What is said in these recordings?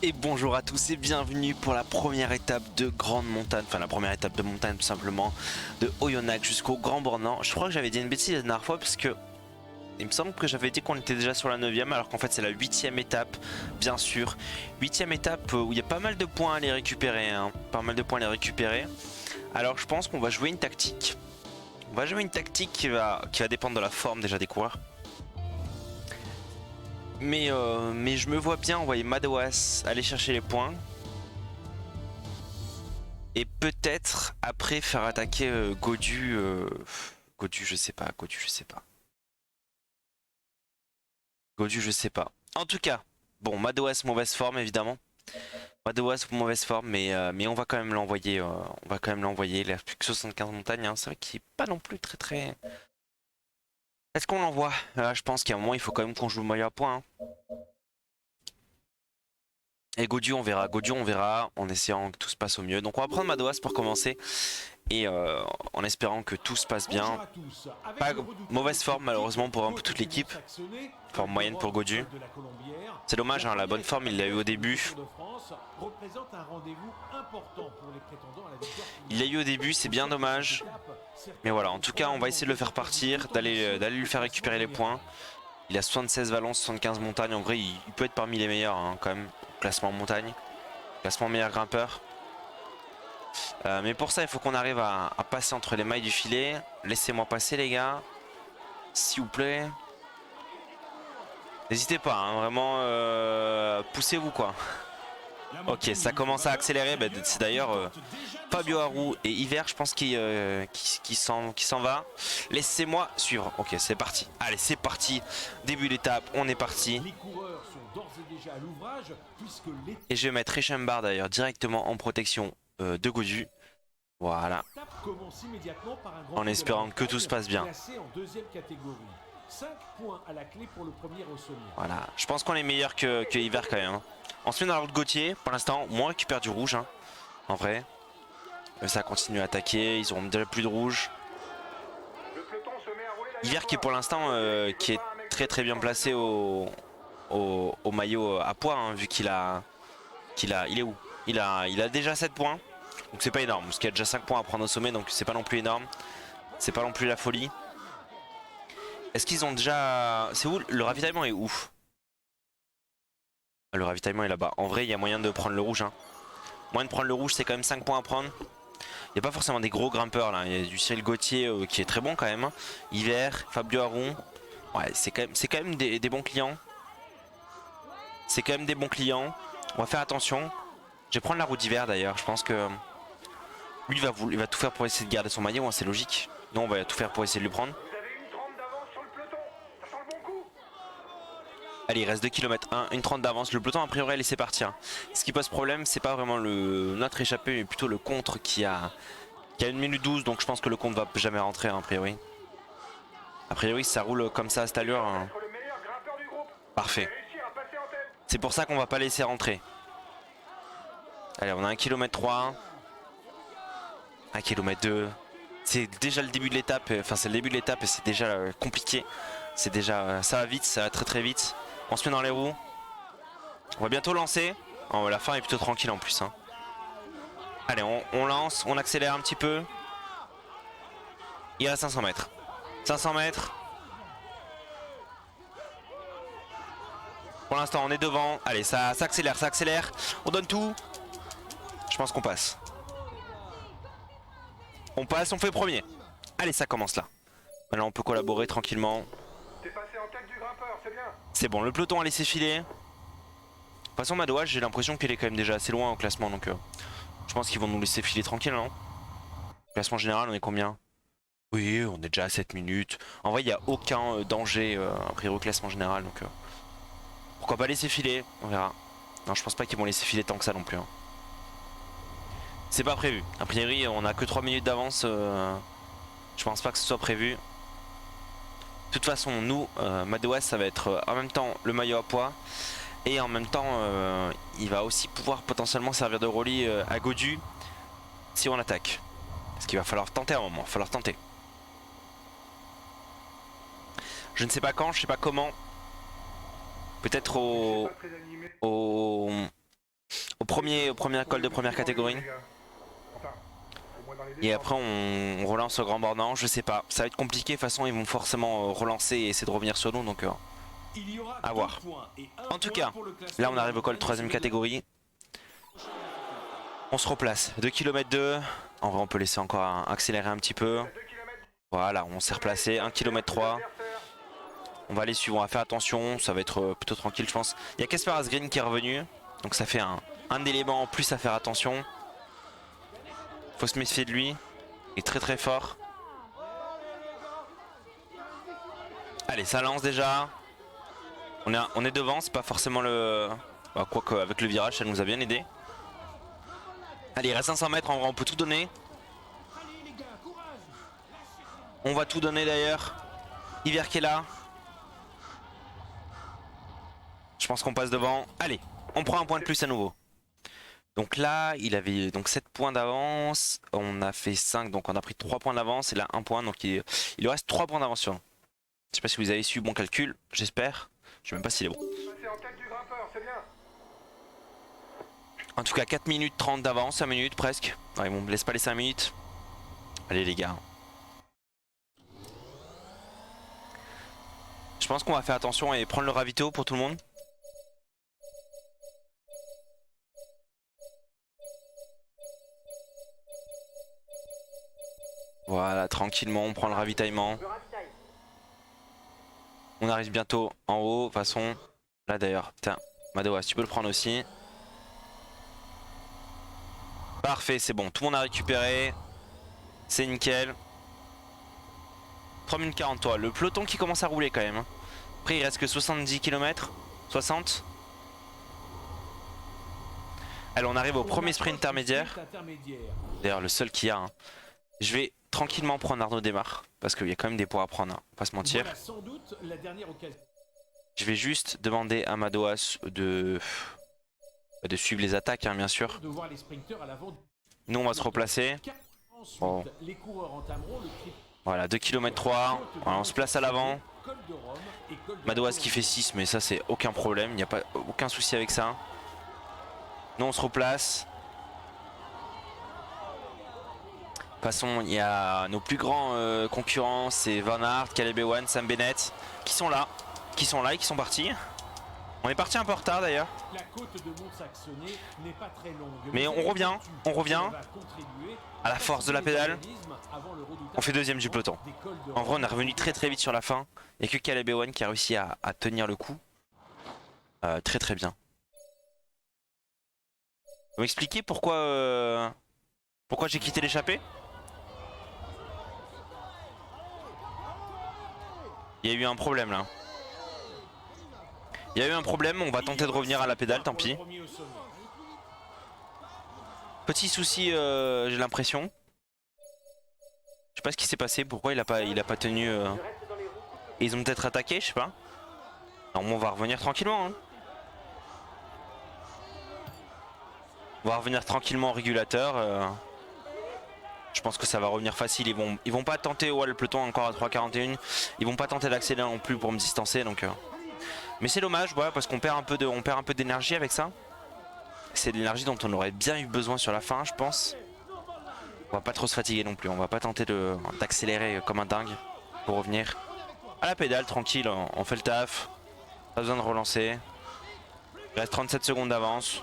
Et bonjour à tous et bienvenue pour la première étape de Grande Montagne, enfin la première étape de montagne tout simplement, de Oyonnax jusqu'au Grand Bornand. Je crois que j'avais dit une bêtise la dernière fois parce que il me semble que j'avais dit qu'on était déjà sur la 9ème alors qu'en fait c'est la 8ème étape, bien sûr. 8ème étape où il y a pas mal de points à aller récupérer, hein. Pas mal de points à aller récupérer. Alors je pense qu'on va jouer une tactique. On va jouer une tactique qui va dépendre de la forme déjà des coureurs. Mais je me vois bien envoyer Madouas aller chercher les points. Et peut-être après faire attaquer Godu. Godu je sais pas, Godu je sais pas. Godu je sais pas. En tout cas, bon Madouas mauvaise forme évidemment. Madouas mauvaise forme mais on va quand même l'envoyer. On va quand même l'envoyer. Il a plus que 75 montagnes, hein. C'est vrai qu'il est pas non plus très. Est-ce qu'on l'envoie? Je pense qu'à un moment il faut quand même qu'on joue le maillot à points, hein. Et Godu on verra. Godu on verra en essayant que tout se passe au mieux. Donc on va prendre Madouas pour commencer. Et en espérant que tout se passe bien. Pas mauvaise forme malheureusement pour un peu toute l'équipe. Forme moyenne pour Godu. C'est dommage, hein, la bonne forme il l'a eu au début. Il l'a eu au début, c'est bien dommage. Mais voilà, en tout cas on va essayer de le faire partir, d'aller lui faire récupérer les points. Il a 76 valences, 75 montagnes. En vrai il peut être parmi les meilleurs, hein, quand même. Classement montagne. Classement meilleur grimpeur. Mais pour ça il faut qu'on arrive à passer entre les mailles du filet. Laissez-moi passer les gars, s'il vous plaît. N'hésitez pas, hein, vraiment poussez-vous quoi. Ok, ça commence à accélérer. Bah, c'est d'ailleurs Fabio Aru et Hiver je pense qui s'en va. Laissez-moi suivre. Ok, c'est parti. Allez, c'est parti. Début d'étape, on est parti. Et je vais mettre Echembar d'ailleurs directement en protection de Godu. Voilà. En espérant que tout se passe bien. Voilà. Je pense qu'on est meilleur que Hiver quand même, hein. On se met dans l'ordre Gauthier. Pour l'instant, moi on récupère du rouge, hein, en vrai. Ça continue à attaquer. Ils auront déjà plus de rouge. Hiver qui est pour l'instant qui est très bien placé au maillot à poids, hein, vu qu'il a. Il est où il a déjà 7 points. Donc c'est pas énorme. Parce qu'il y a déjà 5 points à prendre au sommet. Donc c'est pas non plus énorme. C'est pas non plus la folie. Est-ce qu'ils ont déjà... C'est où? Le ravitaillement est où? Le ravitaillement est là-bas. En vrai, il y a moyen de prendre le rouge, hein. Moyen de prendre le rouge, c'est quand même 5 points à prendre. Il n'y a pas forcément des gros grimpeurs là. Il y a du Cyril Gauthier qui est très bon quand même, hein. Hiver, Fabio Aron. Ouais, c'est quand même des bons clients. C'est quand même des bons clients. On va faire attention. Je vais prendre la roue d'hiver d'ailleurs. Je pense que lui il va tout faire pour essayer de garder son maillot, hein, c'est logique. Nous on va tout faire pour essayer de le prendre. Allez, il reste 2 km 1, une 30 d'avance. Le peloton a priori a laissé partir. Ce qui pose problème, c'est pas vraiment notre échappé, mais plutôt le contre qui a 1 minute 12. Donc je pense que le contre va jamais rentrer, hein, a priori. A priori, ça roule comme ça à cette allure, hein. Parfait. C'est pour ça qu'on va pas laisser rentrer. Allez, on a 1 km 3. 1 km 2. C'est déjà le début de l'étape. Enfin, c'est le début de l'étape et c'est déjà compliqué. C'est déjà... ça va vite, ça va très vite. On se met dans les roues. On va bientôt lancer. Oh, la fin est plutôt tranquille en plus, hein. Allez, on lance, on accélère un petit peu. Il reste 500 mètres. 500 mètres. Pour l'instant, on est devant. Allez, ça accélère, ça accélère. On donne tout. Je pense qu'on passe. On passe, on fait premier. Allez, ça commence là. Maintenant, on peut collaborer tranquillement. C'est bon, le peloton a laissé filer. De toute façon, Madouas, j'ai l'impression qu'il est quand même déjà assez loin au classement. Donc, je pense qu'ils vont nous laisser filer tranquille, non? Classement général, on est combien? Oui, on est déjà à 7 minutes. En vrai, il n'y a aucun danger a priori au classement général. Donc, pourquoi pas laisser filer? On verra. Non, je pense pas qu'ils vont laisser filer tant que ça non plus, hein. C'est pas prévu. A priori, on a que 3 minutes d'avance. Je pense pas que ce soit prévu. De toute façon, nous, Madouas, ça va être en même temps le maillot à poids. Et en même temps, il va aussi pouvoir potentiellement servir de relais à Godu si on attaque. Parce qu'il va falloir tenter à un moment. Il va falloir tenter. Je ne sais pas quand, je ne sais pas comment. Peut-être au premier col de première catégorie. Et après on relance au grand bornand, je sais pas. Ça va être compliqué, de toute façon ils vont forcément relancer et essayer de revenir sur nous, donc à voir. En tout cas, là on arrive au col de troisième catégorie. On se replace, 2 km 2. En vrai on peut laisser encore accélérer un petit peu. Voilà, on s'est replacé, 1 km 3. On va les suivre, on va faire attention, ça va être plutôt tranquille je pense. Il y a Kasper Asgreen qui est revenu, donc ça fait un élément en plus à faire attention. Faut se méfier de lui, il est très très fort. Allez, ça lance déjà. On est devant, c'est pas forcément le... Bah, quoique avec le virage ça nous a bien aidé. Allez, il reste 500 mètres, en vrai on peut tout donner. On va tout donner d'ailleurs. Hiver qui est là. Je pense qu'on passe devant. Allez, on prend un point de plus à nouveau. Donc là, il avait donc 7 points d'avance. On a fait 5, donc on a pris 3 points d'avance. Et là, 1 point, donc il lui reste 3 points d'avance sur nous. Je sais pas si vous avez su mon calcul, j'espère. Je sais même pas s'il est bon. En tout cas, 4 minutes 30 d'avance, 5 minutes presque. Ouais, on me laisse pas les 5 minutes. Allez les gars. Je pense qu'on va faire attention et prendre le ravito pour tout le monde. Voilà, tranquillement, on prend le ravitaillement. On arrive bientôt en haut, de toute façon. Là d'ailleurs, tiens, Madoas, tu peux le prendre aussi. Parfait, c'est bon, tout le monde a récupéré. C'est nickel. 3 minutes 40, toi. Le peloton qui commence à rouler quand même. Après, il reste que 70 km. 60. Allez, on arrive au premier sprint intermédiaire. D'ailleurs, le seul qu'il y a. Hein. Je vais tranquillement prendre Arnaud Démarre. Parce qu'il y a quand même des points à prendre, hein. On va pas se mentir. Je vais juste demander à Madoas de suivre les attaques, hein, bien sûr. Nous, on va se replacer. Bon. Voilà, 2 km 3. Voilà, on se place à l'avant. Madoas qui fait 6, mais ça, c'est aucun problème. Il n'y a pas aucun souci avec ça. Nous, on se replace. De toute façon, il y a nos plus grands concurrents, c'est Van Aert, Caleb Ewan, Sam Bennett, qui sont là et qui sont partis. On est parti un peu en retard d'ailleurs. Mais on revient à la force de la pédale. On fait deuxième du peloton. En vrai, on est revenu très très vite sur la fin. Il n'y a que Caleb Ewan qui a réussi à tenir le coup. Très très bien. Vous m'expliquez pourquoi j'ai quitté l'échappée? Il y a eu un problème là. Il y a eu un problème, on va tenter de revenir à la pédale, tant pis. Petit souci, j'ai l'impression. Je sais pas ce qui s'est passé, pourquoi il a pas tenu. Ils ont peut-être attaqué, je sais pas. Non, on va revenir tranquillement. Hein. On va revenir tranquillement au régulateur. Je pense que ça va revenir facile. Ils vont pas tenter, ouais, le peloton encore à 3,41. Ils vont pas tenter d'accélérer non plus pour me distancer, donc. Mais c'est dommage, voilà, parce qu'on perd un peu d'énergie avec ça. C'est de l'énergie dont on aurait bien eu besoin sur la fin, je pense. On va pas trop se fatiguer non plus. On va pas tenter d'accélérer comme un dingue pour revenir à la pédale, tranquille. On fait le taf. Pas besoin de relancer. Il reste 37 secondes d'avance.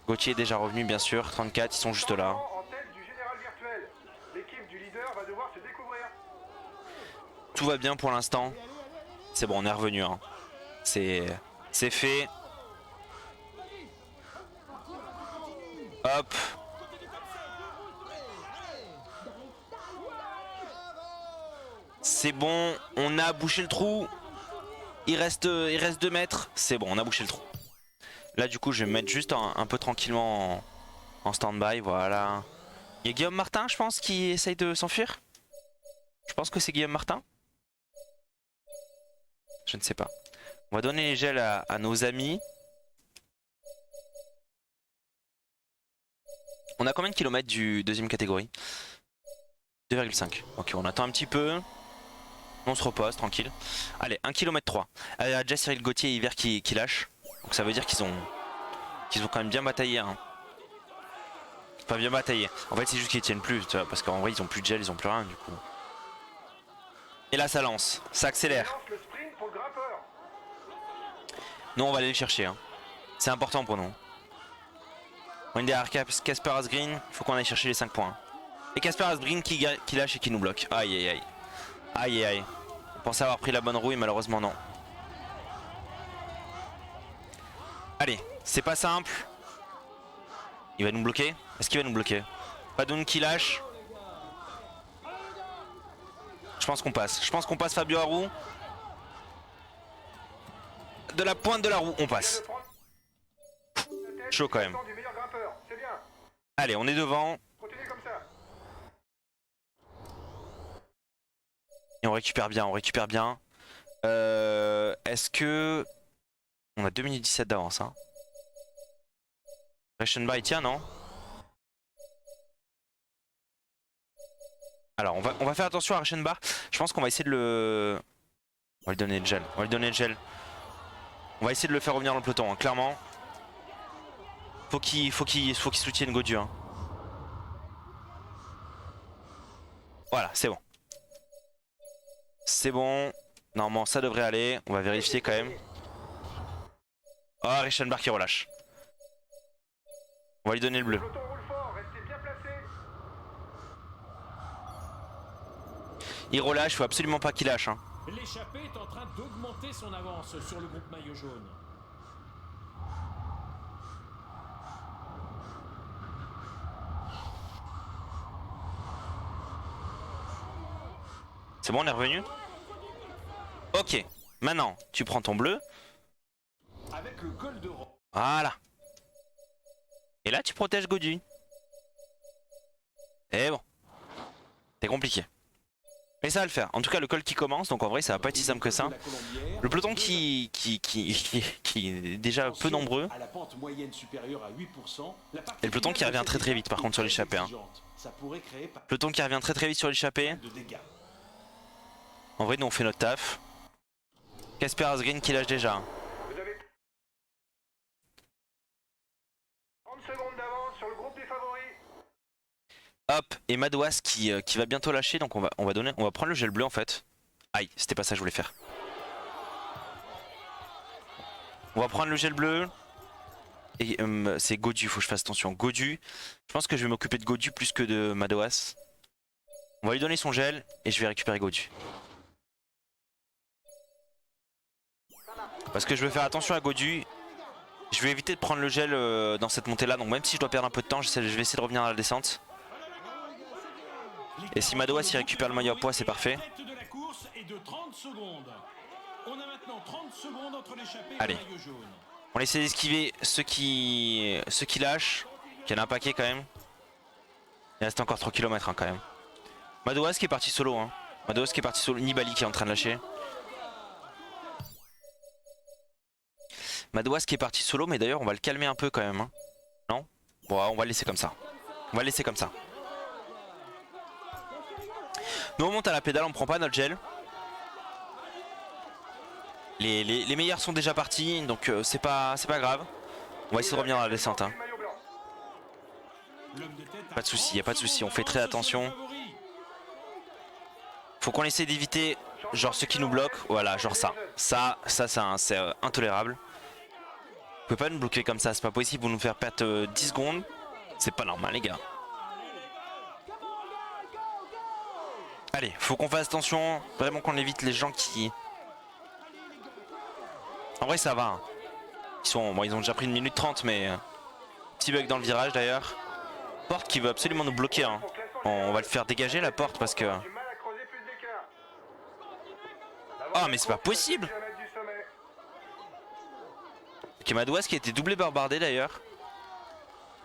Gauthier est déjà revenu, bien sûr. 34, ils sont juste là. Tout va bien pour l'instant. C'est bon, on est revenu. Hein. C'est fait. Hop. C'est bon, on a bouché le trou. Il reste 2 mètres. C'est bon, on a bouché le trou. Là du coup je vais me mettre juste un peu tranquillement en stand-by. Voilà. Il y a Guillaume Martin je pense qui essaye de s'enfuir. Je pense que c'est Guillaume Martin. Je ne sais pas. On va donner les gels à nos amis. On a combien de kilomètres du deuxième catégorie? 2,5. Ok, on attend un petit peu. On se repose, tranquille. Allez, 1 km 3. Il y a déjà Cyril Gauthier et Hiver qui lâchent. Donc ça veut dire qu'ils ont qu'ils ont quand même bien bataillé. Hein. Enfin bien bataillé. En fait c'est juste qu'ils tiennent plus, tu vois, parce qu'en vrai ils ont plus de gel, ils ont plus rien du coup. Et là ça lance, ça accélère. Nous on va aller le chercher. Hein. C'est important pour nous. On est derrière Casper Asgreen, il faut qu'on aille chercher les 5 points. Et Casper Asgreen qui lâche et qui nous bloque. Aïe aïe aïe. Aïe aïe aïe. On pensait avoir pris la bonne roue et malheureusement non. Allez, c'est pas simple. Il va nous bloquer. Est-ce qu'il va nous bloquer? Padoun qui lâche. Je pense qu'on passe. Je pense qu'on passe Fabio Aru. De la pointe de la roue, on passe. Chaud quand même. Allez, on est devant. Et on récupère bien, on récupère bien. Est-ce que... On a 2 minutes 17 d'avance. Hein. Reichenbach il tient, non? Alors, on va faire attention à Reichenbach. Je pense qu'on va essayer de le... On va lui donner le gel. On va lui donner le gel. On va essayer de le faire revenir dans le peloton, hein, clairement. Faut qu'il soutienne Gaudu. Hein. Voilà, c'est bon. C'est bon. Normalement, ça devrait aller. On va vérifier quand même. Oh, Reichenbach qui relâche. On va lui donner le bleu. Il relâche, faut absolument pas qu'il lâche. Hein. L'échappée est en train d'augmenter son avance sur le groupe maillot jaune. C'est bon, on est revenu? Ok, maintenant tu prends ton bleu. Avec le col de... Voilà. Et là tu protèges Gaudu. Et bon. C'est compliqué. Mais ça va le faire. En tout cas le col qui commence, donc en vrai ça va pas être si simple que ça. Le peloton qui est déjà peu nombreux. Et le peloton qui revient très très vite par contre sur l'échappée. Hein. Peloton qui revient très très vite sur l'échappée. En vrai nous on fait notre taf. Casper Asgreen qui lâche déjà. Hop, et Madouas qui va bientôt lâcher, donc on va prendre le gel bleu en fait. Aïe, c'était pas ça que je voulais faire. On va prendre le gel bleu. Et c'est Gaudu, faut que je fasse attention. Gaudu, je pense que je vais m'occuper de Gaudu plus que de Madouas. On va lui donner son gel et je vais récupérer Gaudu. Parce que je veux faire attention à Gaudu. Je vais éviter de prendre le gel dans cette montée là, donc même si je dois perdre un peu de temps, je vais essayer de revenir à la descente. Et si Madouas s'y récupère le maillot à poids, c'est parfait. Allez. On essaie d'esquiver ceux qui lâchent. Il y en a un paquet quand même. Il reste encore 3 km hein, quand même. Madouas qui est parti solo. Hein. Madouas qui est parti solo. Nibali qui est en train de lâcher. Madouas qui est parti solo, mais d'ailleurs on va le calmer un peu quand même. Hein. Non? Bon, on va le laisser comme ça. On va le laisser comme ça. Nous on monte à la pédale, on prend pas notre gel. Les meilleurs sont déjà partis, donc c'est pas grave. On va essayer de revenir dans la descente. Hein. Pas de soucis, y a pas de soucis, on fait très attention. Faut qu'on essaie d'éviter genre ceux qui nous bloquent. Voilà, genre ça. Ça c'est intolérable. Vous pouvez pas nous bloquer comme ça, c'est pas possible, vous nous faire perdre 10 secondes. C'est pas normal les gars. Allez, faut qu'on fasse attention, vraiment qu'on évite les gens qui... En vrai ça va. Hein. Ils ont déjà pris 1 minute 30 mais... Petit bug dans le virage d'ailleurs. Porte qui veut absolument nous bloquer. Hein. On va le faire dégager la porte parce que... Oh mais c'est pas possible. Ok, Madouas qui a été doublé par Bardet d'ailleurs.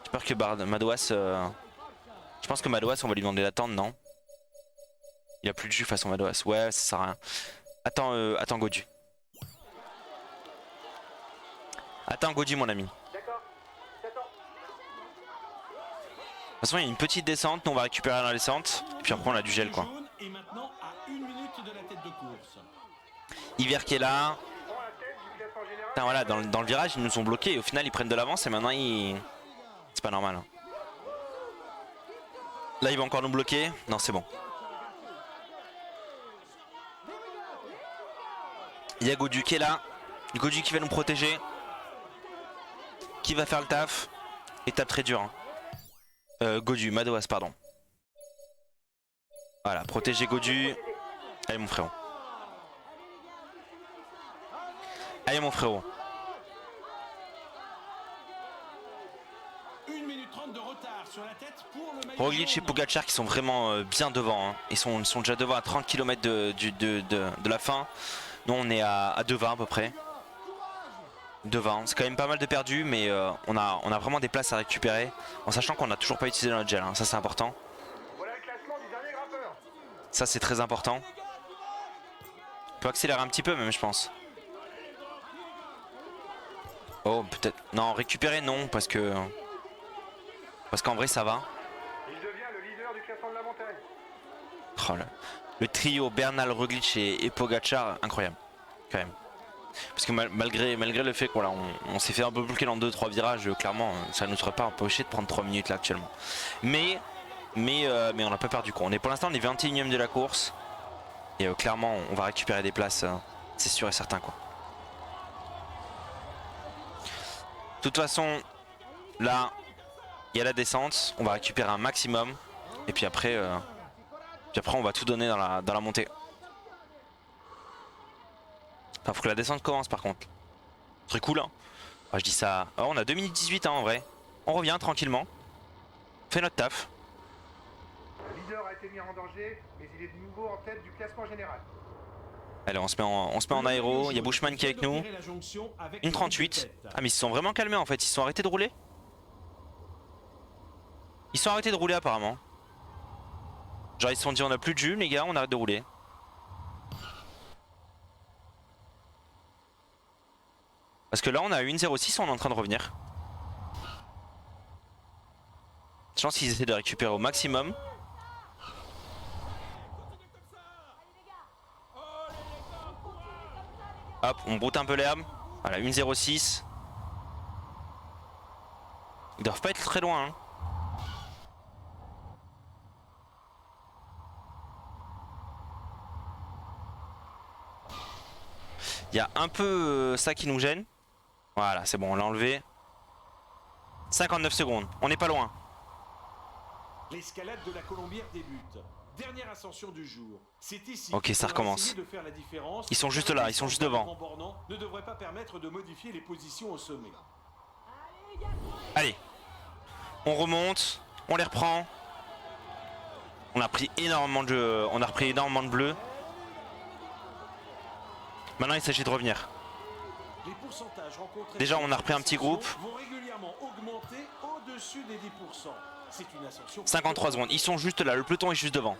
J'espère que Madouas... Je pense que Madouas on va lui demander d'attendre, non? Il a plus de jus façon Madouas. Ouais, ça sert à rien. Attends Gaudu. Attends Gaudu mon ami. De toute façon il y a une petite descente, nous on va récupérer la descente. Et puis après on a du gel quoi. Hiver qui est là. Putain, voilà, dans le virage ils nous ont bloqués et au final ils prennent de l'avance et maintenant ils... C'est pas normal. Hein. Là il va encore nous bloquer. Non c'est bon. Il y a Godu qui est là. Godu qui va nous protéger. Qui va faire le taf. Étape très dure. Hein. Godu, Madoas pardon. Voilà, protéger Godu. Allez mon frérot. Allez mon frérot. 1 minute 30 de retard sur la tête pour le maillot Roglic et jaune. Pogacar qui sont vraiment bien devant. Hein. Ils sont déjà devant à 30 km de la fin. Nous on est à 2,20 à peu près. 2,20. C'est quand même pas mal de perdu, mais on a vraiment des places à récupérer. En sachant qu'on n'a toujours pas utilisé notre gel. Hein. Ça c'est important. Voilà le classement du dernier grimpeur. Ça c'est très important. On peut accélérer un petit peu même je pense. Oh peut-être. Non récupérer non parce qu'en vrai ça va. Il devient le leader du classement de la montagne. Oh, le trio Bernal, Roglic et Pogacar, incroyable quand même. Parce que malgré le fait qu'on on s'est fait un peu bloquer dans 2-3 virages, clairement ça ne nous serait pas empêché de prendre 3 minutes là actuellement. Mais on n'a pas perdu quoi. Pour l'instant on est 21ème de la course. Et clairement on va récupérer des places, c'est sûr et certain quoi. De toute façon là il y a la descente, on va récupérer un maximum. Et puis après on va tout donner dans la montée. Enfin, faut que la descente commence par contre. Très cool hein. Ah, je dis ça. Oh, on a 2 minutes 18 hein, en vrai. On revient tranquillement. On fait notre taf. Le leader a été mis en danger, mais il est de nouveau en tête du classement général. Allez on se met en aéro. Il y a Bushman qui est avec nous. Une 38. Ah mais ils se sont vraiment calmés en fait. Ils se sont arrêtés de rouler. Ils se sont arrêtés de rouler apparemment. Genre ils se sont dit on a plus de jus les gars, on arrête de rouler. Parce que là on a eu une 0,6, on est en train de revenir. Je pense qu'ils essaient de récupérer au maximum. Hop, on broute un peu l'herbe. Voilà, 1,06. Ils doivent pas être très loin. Hein. Il y a un peu ça qui nous gêne. Voilà, c'est bon, on l'a enlevé. 59 secondes, on n'est pas loin. L'escalade de la Colombière débute. Dernière ascension du jour. C'est ici. Ok, ça recommence. De faire la différence. Ils sont juste là, ils sont juste devant. Ne devrait pas permettre de modifier les positions au sommet. Allez, on remonte, on les reprend. On a pris énormément de bleu. Maintenant il s'agit de revenir. Les pourcentages rencontrés Déjà on a repris un petit groupe. vont régulièrement augmenter au-dessus des 10%. C'est une ascension 53 secondes, ils sont juste là, le peloton est juste devant.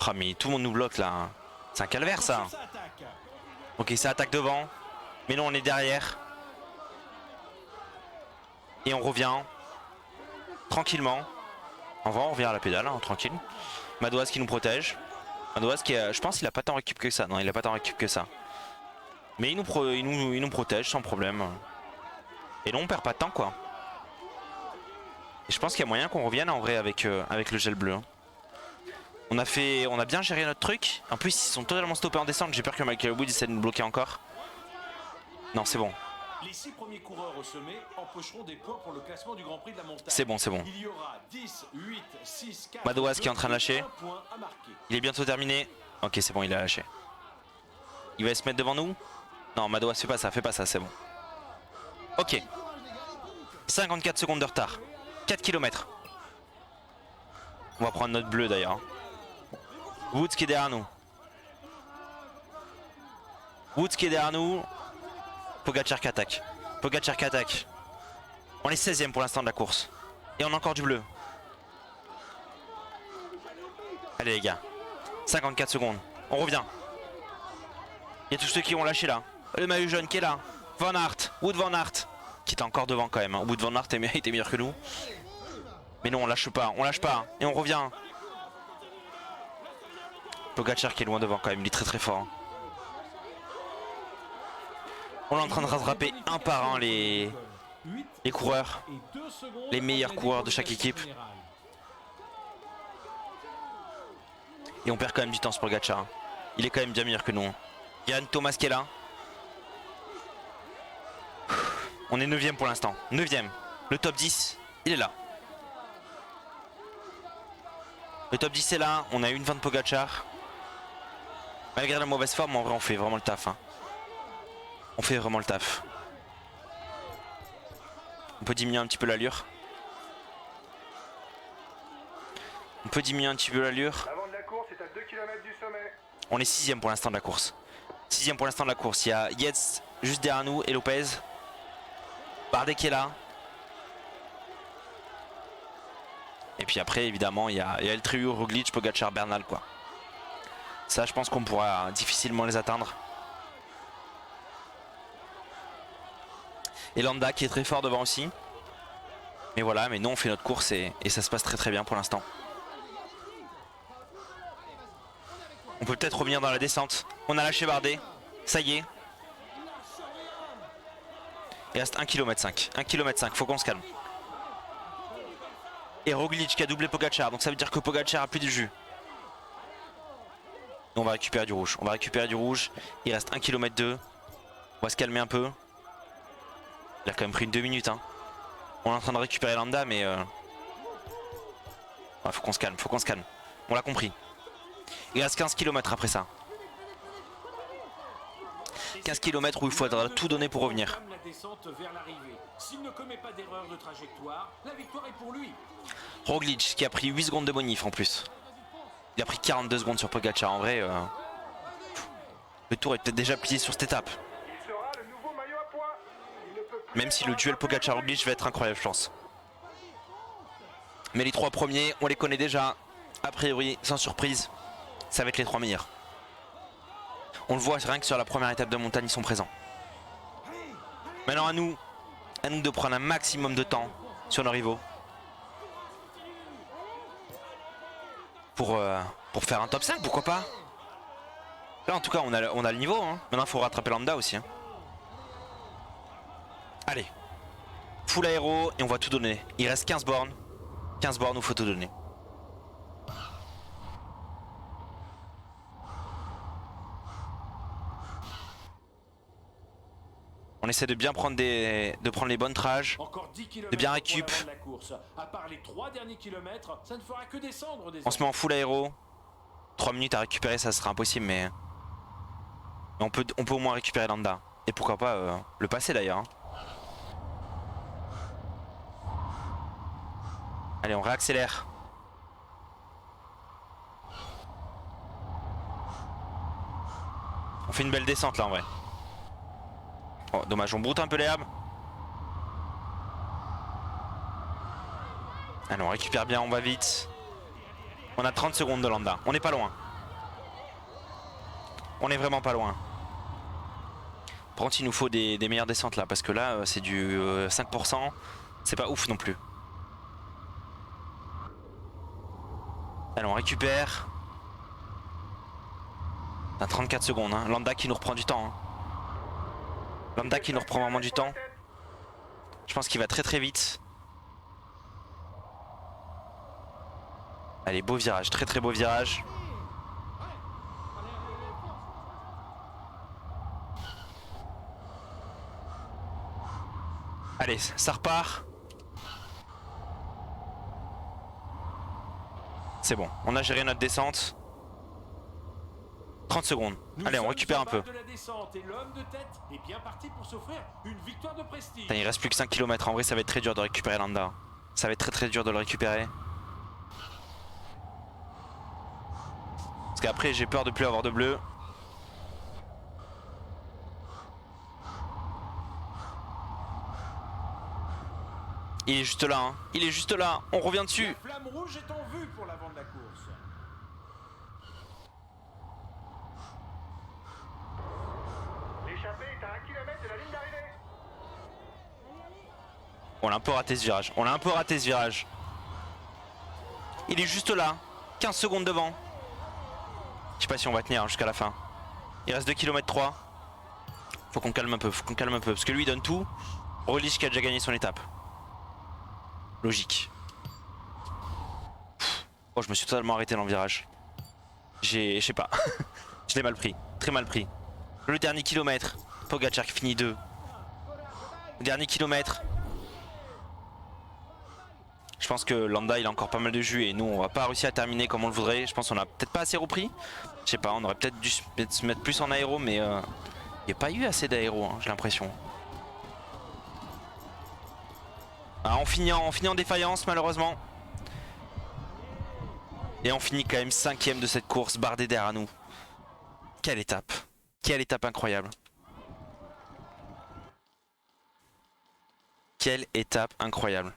Ah mais tout le monde nous bloque là. C'est un calvaire ça. Ok ça attaque devant. Mais non on est derrière. Et on revient. Tranquillement. En vrai on revient à la pédale, hein, tranquille. Madoas qui nous protège. Madoas qui je pense qu'il a pas tant récup que ça. Non il a pas tant récup que ça. Mais il nous protège sans problème. Et non on perd pas de temps quoi. Et je pense qu'il y a moyen qu'on revienne en vrai avec le gel bleu. On a bien géré notre truc. En plus ils sont totalement stoppés en descente. J'ai peur que Michael Wood essaie de nous bloquer encore. Non c'est bon. Les 6 premiers coureurs au sommet empocheront des points pour le classement du Grand Prix de la montagne. C'est bon, c'est bon. Il y aura 10, 8, 6, 4, Madoas qui est en train de lâcher. 1 point à marquer. Il est bientôt terminé. Ok c'est bon il a lâché. Il va se mettre devant nous. Non Madoas fais pas ça, c'est bon. Ok. 54 secondes de retard. 4 km. On va prendre notre bleu d'ailleurs. Woods qui est derrière nous. Woods qui est derrière nous. Pogacar qui attaque. Pogacar qui attaque. On est 16ème pour l'instant de la course. Et on a encore du bleu. Allez les gars. 54 secondes. On revient. Il y a tous ceux qui ont lâché là. Le maillot jaune qui est là. Van Aert. Wood Van Aert. Qui est encore devant quand même. Wood Van Aert était meilleur que nous. Mais non on lâche pas. On lâche pas. Et on revient. Pogacar qui est loin devant quand même. Il est très très fort. On est en train de rattraper un par un les coureurs, les meilleurs coureurs de chaque équipe. Et on perd quand même du temps sur Pogačar. Hein. Il est quand même bien meilleur que nous. Hein. Yann Thomas qui est là. On est 9ème pour l'instant. 9ème. Le top 10, il est là. Le top 10 est là. On a eu une fin de Pogačar. Malgré la mauvaise forme, en vrai, on fait vraiment le taf. Hein. On fait vraiment le taf. On peut diminuer un petit peu l'allure. On peut diminuer un petit peu l'allure. L'avant de la course est à 2 km du sommet. On est 6ème pour l'instant de la course. 6ème pour l'instant de la course. Il y a Yates juste derrière nous et Lopez. Bardet qui est là. Et puis après, évidemment, il y a le trio Roglic, Pogačar, Bernal, quoi. Ça, je pense qu'on pourra difficilement les atteindre. Et Landa qui est très fort devant aussi. Mais voilà, mais nous on fait notre course et ça se passe très très bien pour l'instant. On peut peut-être revenir dans la descente. On a lâché Bardet. Ça y est. Il reste 1,5 km. 1,5 km, faut qu'on se calme. Et Roglic qui a doublé Pogačar. Donc ça veut dire que Pogačar a plus de jus. Et on va récupérer du rouge. On va récupérer du rouge. Il reste 1,2 km. On va se calmer un peu. Il a quand même pris une 2 minutes. Hein. On est en train de récupérer Landa, mais ouais, faut qu'on se calme, faut qu'on se calme. On l'a compris. Il reste 15 km après ça. 15 km où il faudra tout donner pour revenir. Roglic qui a pris 8 secondes de bonif en plus. Il a pris 42 secondes sur Pogačar. En vrai, le tour est peut-être déjà plié sur cette étape. Même si le duel Pogačar-Roglic va être incroyable, je pense. Mais les 3 premiers, on les connaît déjà. A priori, sans surprise, ça va être les 3 meilleurs. On le voit rien que sur la première étape de montagne, ils sont présents. Maintenant à nous de prendre un maximum de temps sur nos rivaux. Pour faire un top 5, pourquoi pas. Là en tout cas on a le niveau. Hein. Maintenant il faut rattraper Landa aussi. Hein. Allez. Full aéro et on va tout donner. Il reste 15 bornes. 15 bornes où il faut tout donner. On essaie de bien prendre prendre les bonnes trages, de bien récup. On se met en full aéro. 3 minutes à récupérer, ça sera impossible, mais on peut au moins récupérer Landa. Et pourquoi pas le passer d'ailleurs. Hein. Allez, on réaccélère. On fait une belle descente là en vrai. Oh, dommage, on broute un peu l'herbe. Allez, on récupère bien, on va vite. On a 30 secondes de Landa, on n'est pas loin. On est vraiment pas loin. Par contre, il nous faut des meilleures descentes là, parce que là, c'est du 5%. C'est pas ouf non plus. Allez, on récupère. On a 34 secondes, hein. Landa qui nous reprend du temps. Hein. Landa qui nous reprend vraiment du temps. Je pense qu'il va très très vite. Allez, beau virage, très très beau virage. Allez, ça repart. C'est bon, on a géré notre descente. 30 secondes. Allez, on récupère un peu. Putain, il reste plus que 5 km. En vrai, ça va être très dur de récupérer Landa. Ça va être très très dur de le récupérer. Parce qu'après, j'ai peur de plus avoir de bleu. Il est juste là, hein. Il est juste là. On revient dessus. La flamme rouge est en vue pour l'avant de la course. L'échappée est à 1 km de la ligne d'arrivée. On a un peu raté ce virage. On a un peu raté ce virage. Il est juste là. 15 secondes devant. Je sais pas si on va tenir jusqu'à la fin. Il reste 2 km 3. Faut qu'on calme un peu, faut qu'on calme un peu. Parce que lui il donne tout. Roglic qui a déjà gagné son étape. Logique. Oh, je me suis totalement arrêté dans le virage. Je sais pas. Je l'ai mal pris. Très mal pris. Le dernier kilomètre. Pogacar qui finit 2. Le dernier kilomètre. Je pense que Landa il a encore pas mal de jus et nous on va pas réussir à terminer comme on le voudrait. Je pense qu'on a peut-être pas assez repris. Je sais pas, on aurait peut-être dû se mettre plus en aéro mais il n'y a pas eu assez d'aéro, hein, j'ai l'impression. Ah, on finit en défaillance malheureusement. Et on finit quand même 5ème de cette course, Bardet derrière nous. Quelle étape. Quelle étape incroyable. Quelle étape incroyable.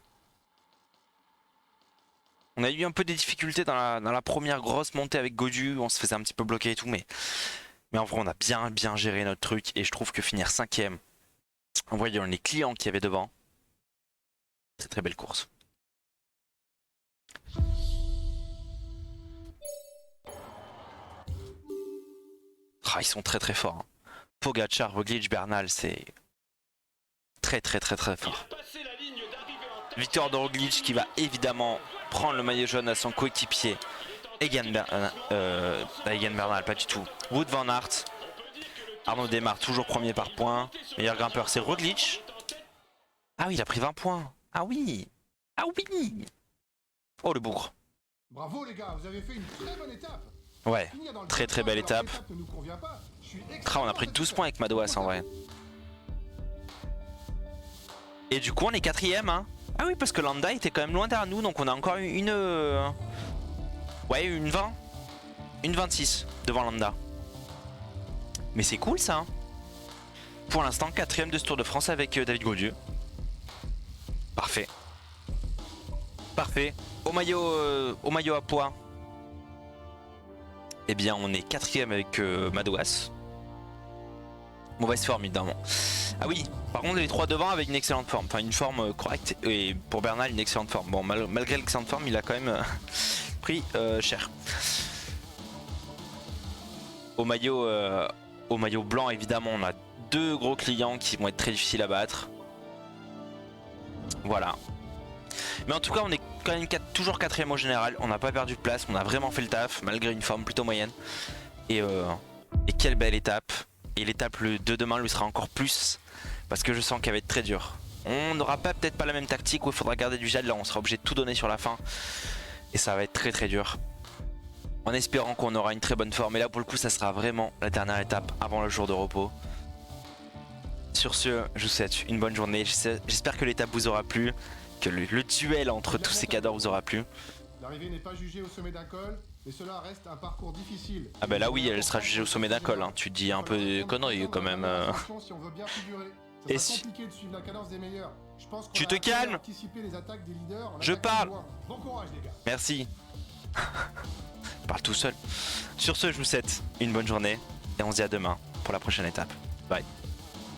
On a eu un peu des difficultés dans la première grosse montée avec Godu, on se faisait un petit peu bloquer et tout, mais en vrai on a bien géré notre truc et je trouve que finir 5ème en voyant les clients qu'il y avait devant, c'est très belle course. Ah, ils sont très forts. Hein. Pogacar, Roglic, Bernal, c'est très fort. Victoire de Roglic qui va évidemment prendre le maillot jaune à son coéquipier Egan Bernal, pas du tout. Wout van Aert. Arnaud Démarre toujours premier par points. Meilleur grimpeur c'est Roglic. Ah oui il a pris 20 points. Ah oui. Ah oui. Oh le bougre. Bravo les gars, vous avez fait une très bonne étape. Ouais, très belle étape. On a pris 12 points avec Madouas en vrai. Et du coup on est 4ème hein. Ah oui parce que Landa était quand même loin derrière nous donc on a encore une 20. Une 26 devant Landa. Mais c'est cool ça hein. Pour l'instant 4ème de ce Tour de France avec David Gaudieu. Parfait. Parfait. Au maillot à poids. Eh bien on est 4ème avec Madouas. Mauvaise forme évidemment. Ah oui, par contre les 3 devant avec une excellente forme, enfin une forme correcte et pour Bernal une excellente forme. Bon malgré l'excellente forme il a quand même pris cher. Au maillot blanc évidemment on a 2 gros clients qui vont être très difficiles à battre. Voilà. Mais en tout cas on est quand même toujours 4ème au général, on n'a pas perdu de place, on a vraiment fait le taf malgré une forme plutôt moyenne. Et quelle belle étape. Et l'étape de demain lui sera encore plus parce que je sens qu'elle va être très dure. On n'aura peut-être pas la même tactique où il faudra garder du gel, là on sera obligé de tout donner sur la fin. Et ça va être très dur. En espérant qu'on aura une très bonne forme. Et là pour le coup ça sera vraiment la dernière étape avant le jour de repos. Sur ce, je vous souhaite une bonne journée. J'espère que l'étape vous aura plu. Que le duel entre tous ces cadors vous aura plu. L'arrivée n'est pas jugée au sommet d'un col, et cela reste un parcours difficile. Ah bah là oui, elle sera jugée au sommet d'un col, hein. Tu te dis un peu de conneries quand même. Si on veut bien figurer. Et C'est si... compliqué de suivre la cadence des meilleurs. Je pense Tu te calmes. Je parle. Bon courage les gars. Merci. Je parle tout seul. Sur ce, je vous souhaite une bonne journée et on se dit à demain pour la prochaine étape. Bye.